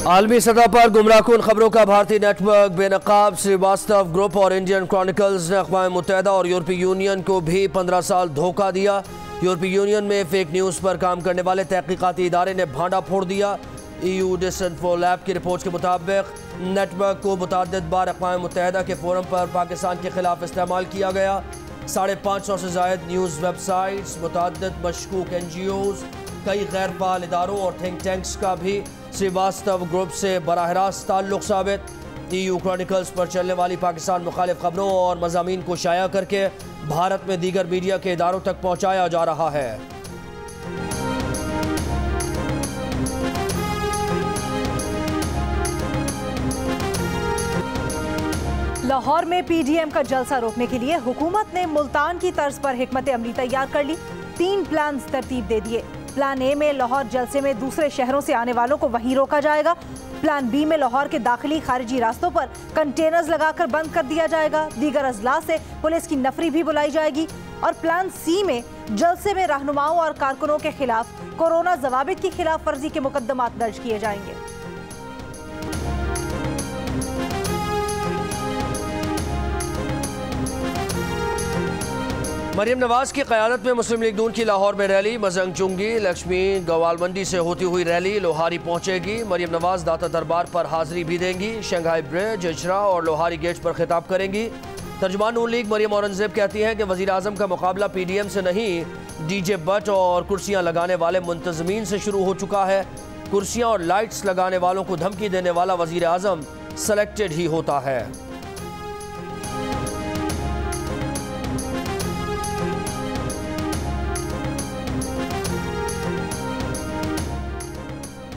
आलमी सतह पर गुमराहकुन खबरों का भारतीय नेटवर्क बेनकाब श्रीवास्तव ग्रुप और इंडियन क्रॉनिकल्स ने अक़वाम मुत्तहिदा और यूरोपीय यूनियन को भी 15 साल धोखा दिया। यूरोपीय यूनियन में फेक न्यूज़ पर काम करने वाले तहकीकाती इदारे ने भांडा फोड़ दिया। EU डिसइंफो लैब की रिपोर्ट के मुताबिक नेटवर्क को मुतअद्दिद बार अक़वाम मुत्तहिदा के फोरम पर पाकिस्तान के खिलाफ इस्तेमाल किया गया। 550 से ज़ायद न्यूज़ वेबसाइट्स, मुतअद्दिद मशकूक NGOs, कई गैर फाल इदारों और थिंक टैंक्स का भी श्रीवास्तव ग्रुप से बराह रास्त ताल्लुक़ साबित। EU क्रॉनिकल्स पर चलने वाली पाकिस्तान मुखालिफ खबरों और मज़ामीन को शाया करके भारत में दीगर मीडिया के इदारों तक पहुँचाया जा रहा है। लाहौर में PDM का जलसा रोकने के लिए हुकूमत ने मुल्तान की तर्ज पर हिकमत अमली तैयार कर ली। 3 प्लान तरतीब दे दिए। प्लान ए में लाहौर जलसे में दूसरे शहरों से आने वालों को वहीं रोका जाएगा। प्लान बी में लाहौर के दाखिली खारिजी रास्तों पर कंटेनर्स लगाकर बंद कर दिया जाएगा। दीगर अजला से पुलिस की नफरी भी बुलाई जाएगी। और प्लान सी में जलसे में रहनुमाओं और कारकुनों के खिलाफ कोरोना जवाबित की खिलाफ वर्जी के मुकदमात दर्ज किए जाएंगे। मरियम नवाज की क़यादत में मुस्लिम लीग नून की लाहौर में रैली। मजंग चुंगी लक्ष्मी गवाल मंडी से होती हुई रैली लोहारी पहुंचेगी। मरियम नवाज दाता दरबार पर हाजिरी भी देंगी। शंघाई ब्रिज, इजरा और लोहारी गेट पर खिताब करेंगी। तर्जुमान नून लीग मरियम औरंगजेब कहती हैं कि वज़ीर आज़म का मुकाबला PDM से नहीं, DJ बट और कुर्सियाँ लगाने वाले मुंतज़मीन से शुरू हो चुका है। कुर्सियाँ और लाइट्स लगाने वालों को धमकी देने वाला वज़ीर आज़म सेलेक्टेड ही होता है।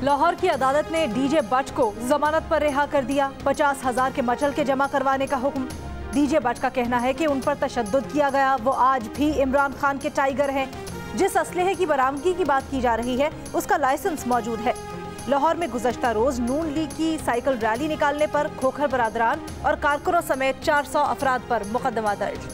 लाहौर की अदालत ने DJ बट को जमानत पर रिहा कर दिया। 50,000 के मचल के जमा करवाने का हुक्म। DJ बट का कहना है कि उन पर तशद्दुद किया गया। वो आज भी इमरान खान के टाइगर हैं। जिस असलहे की बरामदगी की बात की जा रही है उसका लाइसेंस मौजूद है। लाहौर में गुज़श्ता रोज नून लीग की साइकिल रैली निकालने पर खोखर बरादरान और कारकुनों समेत 400 अफराद पर मुकदमा दर्ज।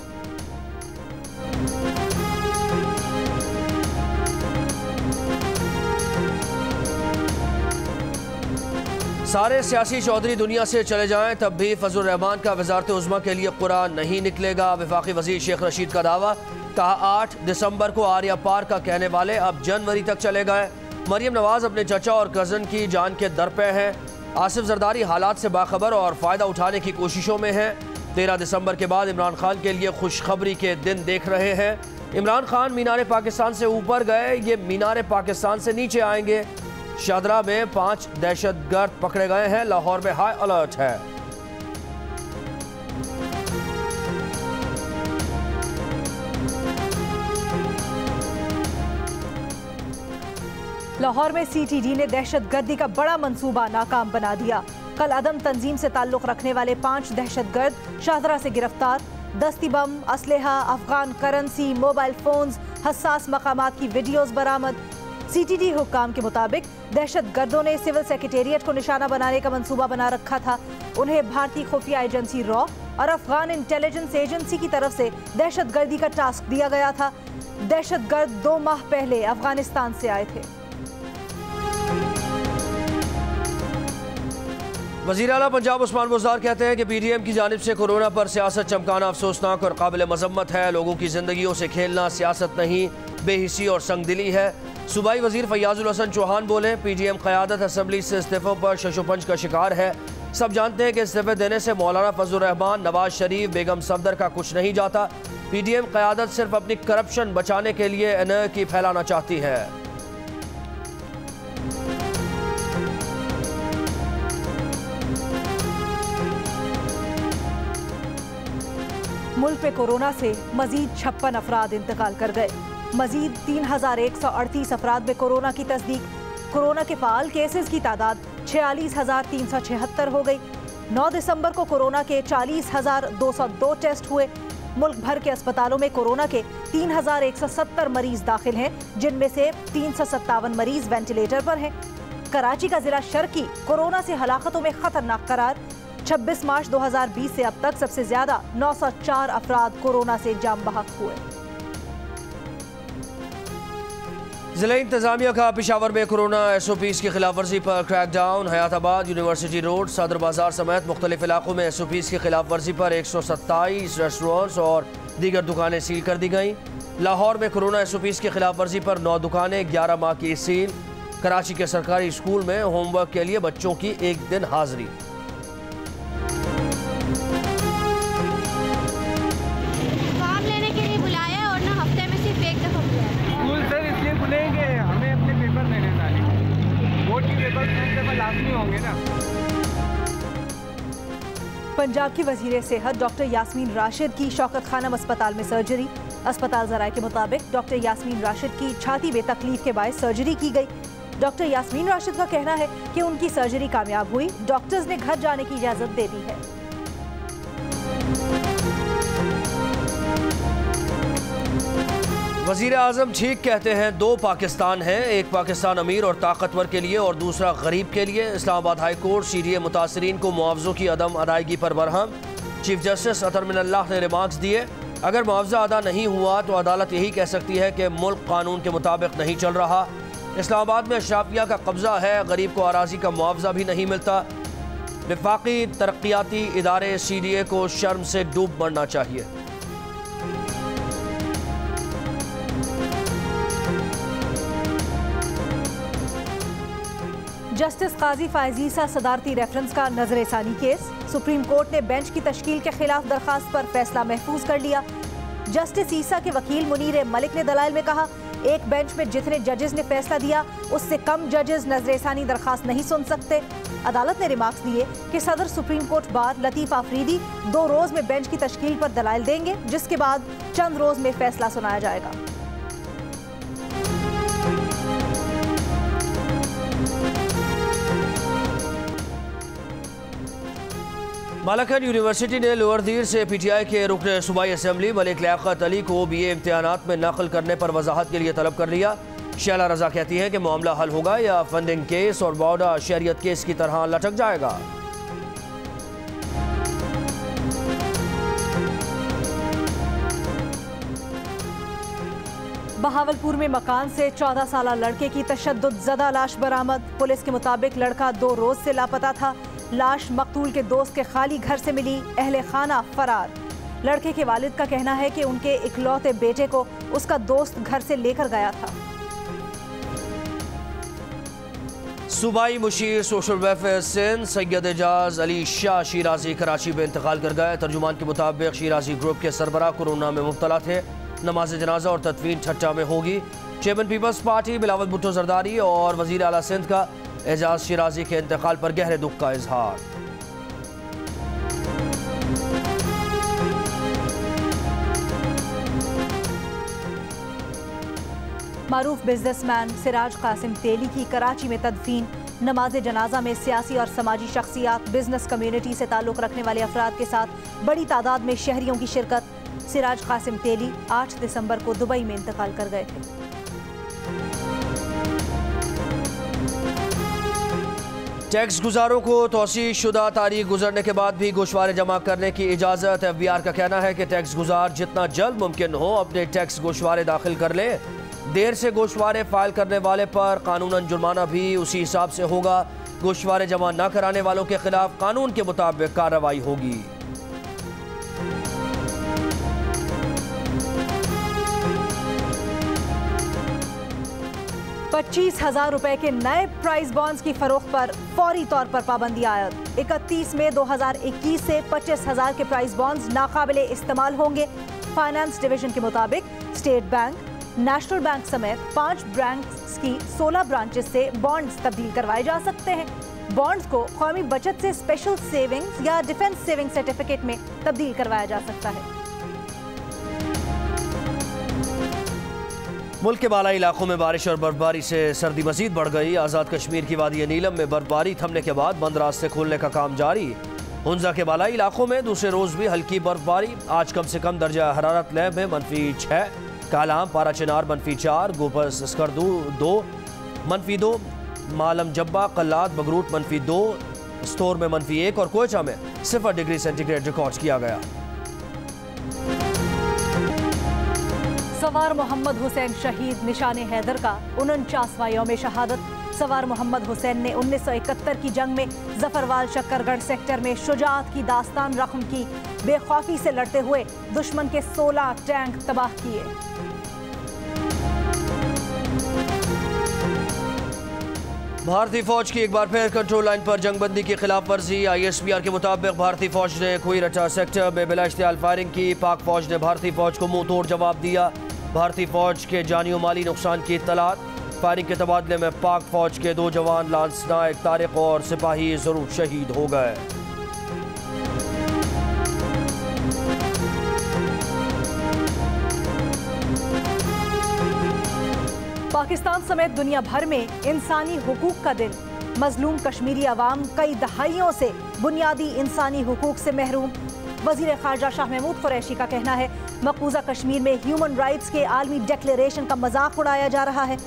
सारे सियासी चौधरी दुनिया से चले जाएं तब भी फजल रहमान का वजारत उज़्मा के लिए कुरान नहीं निकलेगा। वफाकी वज़ीर शेख रशीद का दावा। कहा 8 दिसंबर को आर्या पार का कहने वाले अब जनवरी तक चले गए। मरियम नवाज अपने चचा और कज़न की जान के दर पे हैं। आसिफ जरदारी हालात से बाखबर और फ़ायदा उठाने की कोशिशों में हैं। 13 दिसंबर के बाद इमरान खान के लिए खुशखबरी के दिन देख रहे हैं। इमरान खान मीनार पाकिस्तान से ऊपर गए, ये मीनार पाकिस्तान से नीचे आएंगे। शादरा में 5 दहशतगर्द पकड़े गए हैं। लाहौर में हाई अलर्ट है। लाहौर में CTD ने दहशतगर्दी का बड़ा मंसूबा नाकाम बना दिया। कल अदम तंजीम से ताल्लुक रखने वाले 5 दहशतगर्द शाहदरा से गिरफ्तार। दस्ती बम, असलहा, अफगान करेंसी, मोबाइल फोन्स, हसास मकामात की वीडियोस बरामद। CTD हुक्काम के मुताबिक दहशतगर्दों ने सिविल सेक्रेटेरिएट को निशाना बनाने का मंसूबा बना रखा था। उन्हें भारतीय खुफिया एजेंसी रॉ और अफगान इंटेलिजेंस एजेंसी की तरफ से दहशतगर्दी का टास्क दिया गया था। दहशतगर्द 2 माह पहले अफगानिस्तान से आए थे। वज़ीर आला पंजाब उस्मान बुज़दार कहते हैं कि PDM की जानिब से कोरोना पर सियासत चमकाना अफसोसनाक और काबिल मजम्मत है। लोगों की जिंदगियों से खेलना सियासत नहीं, बेहिसी और संगदिली है। सूबाई वज़ीर फैयाजुल हसन चौहान बोले, PDM क़यादत असम्बली से इस्तीफ़ों पर शशोपंज का शिकार है। सब जानते हैं कि इस्तीफ़े देने से मौलाना फजल रहमान, नवाज शरीफ, बेगम सफदर का कुछ नहीं जाता। PDM क़यादत सिर्फ अपनी करप्शन बचाने के लिए अनर्की फैलाना चाहती है। मुल्क में कोरोना से मजीद 56 अफराद इंतकाल कर गए। मजीद 3138 अफराद में कोरोना की तस्दीक। कोरोना के फाल केसेस की तादाद 46,376 हो गई। 9 दिसंबर को कोरोना के 40,202 टेस्ट हुए। मुल्क भर के अस्पतालों में कोरोना के 3,170 मरीज दाखिल हैं, जिनमें से 357 मरीज वेंटिलेटर पर हैं। कराची का जिला शर्की कोरोना से हलाकतों में खतरनाक करार। 26 मार्च 2020 से अब तक सबसे ज्यादा 904 अफराद कोरोना से जाम बहक हुए। जिला इंतजामिया का पेशावर में कोरोना SOPs की खिलाफ वर्जी पर क्रैकडाउन। हयाताबाद, यूनिवर्सिटी रोड, सदर बाजार समेत मुख्तलिफ इलाकों में SOPs की खिलाफ वर्जी पर 127 रेस्टोरेंट्स और दीगर दुकानें सील कर दी गईं। लाहौर में कोरोना SOPs की खिलाफ वर्जी पर 9 दुकानें, 11 माह की सील। कराची के सरकारी स्कूल में होमवर्क के लिए बच्चों की एक दिन हाजिरी। फॉर्म लेने के लिए बुलाया और ना हफ्ते में सिर्फ एक दफा बुलाया। स्कूल सर इसलिए खुलेंगे, हमें अपने पेपर देने सारे बोर्ड के पेपर लाजमी होंगे ना। पंजाब की वजीर सेहत डॉक्टर यास्मीन राशिद की शौकत खानम अस्पताल में सर्जरी। अस्पताल ज़राए के मुताबिक डॉक्टर यास्मीन राशिद की छाती में तकलीफ के बाद सर्जरी की गई। डॉक्टर यास्मीन राशिद का कहना है कि उनकी सर्जरी कामयाब हुई। डॉक्टर्स ने घर जाने की इजाज़त दे दी है। वज़ीर आज़म ठीक कहते हैं, 2 पाकिस्तान हैं, एक पाकिस्तान अमीर और ताकतवर के लिए और दूसरा गरीब के लिए। इस्लामाबाद हाई कोर्ट CDA मुतासरीन को मुआवजों की अदम अदायगी पर बरहम। चीफ जस्टिस अतर मिनल्लाह ने रिमार्क्स दिए, अगर मुआवजा अदा नहीं हुआ तो अदालत यही कह सकती है कि मुल्क कानून के मुताबिक नहीं चल रहा। इस्लामाबाद में अशराफिया का कब्जा है, गरीब को अराजी का मुआवजा भी नहीं मिलता। वफाकी तरक्याती इदारे CDA को शर्म से डूब मरना चाहिए। जस्टिस काजी फायजीसा सदारती रेफरेंस का नजरसानी केस। सुप्रीम कोर्ट ने बेंच की तश्कील के खिलाफ दरखास्त पर फैसला महफूज कर लिया। जस्टिस ईसा के वकील मुनीर मलिक ने दलाइल में कहा, एक बेंच में जितने जजेस ने फैसला दिया उससे कम जजेस नजरसानी दरखास्त नहीं सुन सकते। अदालत ने रिमार्क्स दिए कि सदर supreme court bar Latif Afridi 2 रोज में बेंच की तश्कील पर दलाइल देंगे, जिसके बाद चंद रोज में फैसला सुनाया जाएगा। मालाकन यूनिवर्सिटी ने लोअर दीर से PTI के रुकन सूबाई असम्बली मलिक लियाकत अली को BA इम्तिहानात में नकल करने पर वजाहत के लिए तलब कर लिया। शैला रजा कहती हैं कि मामला हल होगा या फंडिंग केस और बॉर्डर शरियत केस की तरह लटक जाएगा। बहावलपुर में मकान से 14 साला लड़के की तशद्दुद ज़दा लाश बरामद। पुलिस के मुताबिक लड़का 2 रोज से लापता था। लाश मकतूल के दोस्त के खाली घर से मिली, अहले खाना फरार। लड़के के वालिद का कहना है कि उनके इकलौते बेटे को उसका दोस्त घर से लेकर गया था। सूबाई मुशीर सोशल वेलफेयर सिंध सैयद एजाज अली शाह शिराजी कराची में इंतकाल कर गए। तर्जुमान के मुताबिक शिराजी ग्रुप के सरबराह कोरोना में मुब्तला थे। नमाज जनाजा और तदफीन ठट्टा में होगी। Chairman peoples party Bilawal Bhutto Zardari और वजीर आला सिंध का एजाज शिराजी के इंतकाल पर गहरे दुख का इजहार। मारूफ बिजनेसमैन सिराज कासिम तेली की कराची में तदफीन। नमाज जनाजा में सियासी और समाजी शख्सियात, बिजनेस कम्युनिटी से ताल्लुक़ रखने वाले अफराद के साथ बड़ी तादाद में शहरियों की शिरकत। सिराज कासिम तेली 8 दिसंबर को दुबई में इंतकाल कर गए थे। टैक्स गुजारों को तौसीह शुदा तारीख गुजरने के बाद भी गोशवारे जमा करने की इजाज़त। FBR का कहना है कि टैक्स गुजार जितना जल्द मुमकिन हो अपने टैक्स गोशवारे दाखिल कर ले। देर से गोशवारे फाइल करने वाले पर कानूनन जुर्माना भी उसी हिसाब से होगा। गोशवारे जमा न कराने वालों के खिलाफ कानून के मुताबिक कार्रवाई होगी। ₹25,000 के नए प्राइज बॉन्ड्स की फरोख्त पर फौरी तौर पर पाबंदी आयद। 31 मई 2021 से 25,000 के प्राइज बॉन्ड्स नाकाबिले इस्तेमाल होंगे। फाइनेंस डिवीजन के मुताबिक स्टेट बैंक, नेशनल बैंक समेत 5 बैंक्स की 16 ब्रांचेस से बॉन्ड्स तब्दील करवाए जा सकते हैं। बॉन्ड्स को कौमी बचत से स्पेशल सेविंग्स या डिफेंस सेविंग सर्टिफिकेट में तब्दील करवाया जा सकता है। मुल्क के बालाई इलाकों में बारिश और बर्फबारी से सर्दी मजीद बढ़ गई। आज़ाद कश्मीर की वादी नीलम में बर्फबारी थमने के बाद बंद रास्ते खोलने का काम जारी। हुंजा के बालाई इलाकों में दूसरे रोज भी हल्की बर्फबारी। आज कम से कम दर्जा हरारत लैब में -6, कालाम, पारा चिनार -4, गोपस स्कर्दू 2 -2, मालम जब्बा, कल्लात, बगरूट -2, स्तोर में -1 और कोयचा में 0 डिग्री सेंटीग्रेड रिकॉर्ड किया गया। सवार मोहम्मद हुसैन शहीद निशाने हैदर का 49वां यौम शहादत। सवार मोहम्मद हुसैन ने 1971 की जंग में जफरवाल शक्करगढ़ सेक्टर में शुजाअत की दास्तान रकम की। बेखौफी से लड़ते हुए दुश्मन के 16 टैंक तबाह किए। भारतीय फौज की एक बार फिर कंट्रोल लाइन पर जंगबंदी की खिलाफ वर्जी। ISPR के मुताबिक भारतीय फौज ने खुईरटा सेक्टर में बिला इश्तियाल फायरिंग की। पाक फौज ने भारतीय फौज को मुंह तोड़ जवाब दिया। भारतीय फौज के जानी और माली नुकसान की इत्तलात। फायरिंग के तबादले में पाक फौज के 2 जवान लांस नायक तारिक और सिपाही जरूर शहीद हो गए। पाकिस्तान समेत दुनिया भर में इंसानी हुकूक का दिन। मजलूम कश्मीरी अवाम कई दहाइयों से बुनियादी इंसानी हुकूक से महरूम। वजीर खारजा शाह महमूद कुरैशी का कहना है मकबूजा कश्मीर में ह्यूमन राइट्स के आलमी डिक्लेरेशन का मजाक उड़ाया जा रहा है।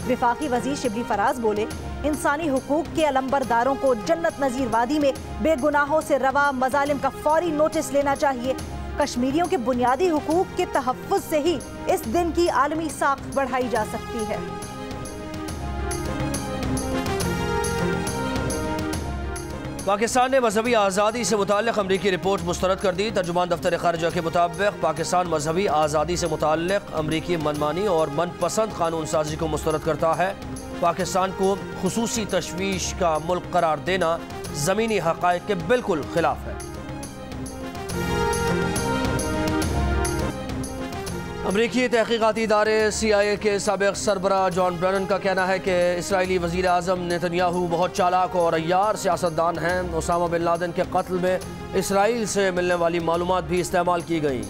विफाकी वजीर शिबली फराज बोले इंसानी हुकूक के अलंबरदारों को जन्नत नजीर वादी में बेगुनाहों से रवा मजालिम का फौरी नोटिस लेना चाहिए। कश्मीरियों के बुनियादी हुकूक के तहफ़्फ़ुज़ से ही इस दिन की आलमी साख्त बढ़ाई जा सकती है। पाकिस्तान ने मजहबी आज़ादी से मुताल्लिक़ अमरीकी रिपोर्ट मुस्तरद कर दी। तर्जुमान दफ्तर खारजा के मुताबिक पाकिस्तान मजहबी आज़ादी से मुताल्लिक़ अमरीकी मनमानी और मनपसंद कानून साजी को मुस्तरद करता है। पाकिस्तान को खुसूसी तशवीश का मुल्क करार देना ज़मीनी हक़ाइक़ के बिल्कुल खिलाफ है। अमरीकी तहक़ीक़ाती इदारे CIA के साबिक़ सरबराह जॉन ब्रेनन का कहना है कि इसराइली वज़ीर आज़म नेतन्याहू बहुत चालाक और अय्यार सियासतदान हैं। ओसामा बिन लादेन के कत्ल में इसराइल से मिलने वाली मालूमात भी इस्तेमाल की गई।